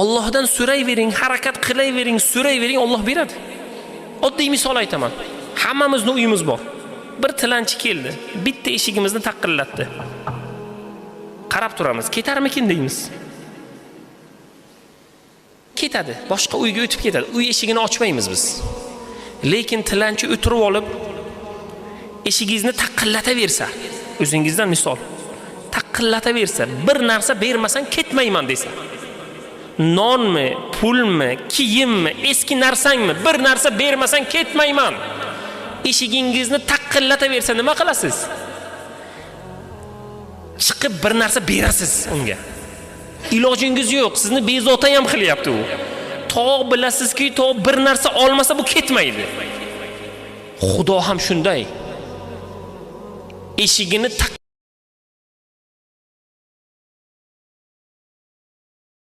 Allohdan so'rayvering, harakat qilavering, so'rayvering, Alloh beradi. Oddiy misol aytaman. Hammamizning uyimiz bor. Bir tilanchi keldi, bitta eshigimizni taqillatdi. Qarab turamiz, ketarmikin deymiz. Ketadi, boshqa uyga o'tib ketadi. Uy eshigini ochmaymiz biz. Lekin tilanchi o'tirib olib, eshigingizni taqillataversa, o'zingizdan misol, taqillataversa, bir narsa bermasang ketmayman desa. Nonmi, pulmi, kiyimmi, eski narsangmi, bir narsa bermasang ketmayman. Eshigingizni taqillataversa nima qilasiz? Chiqib bir narsa berasiz unga. Ilojingiz yo'q, sizni bezovta ham qilyapti u. Tog' bilasizki, tog' bir narsa olmasa bu ketmaydi. Xudo ham shunday. Eshigini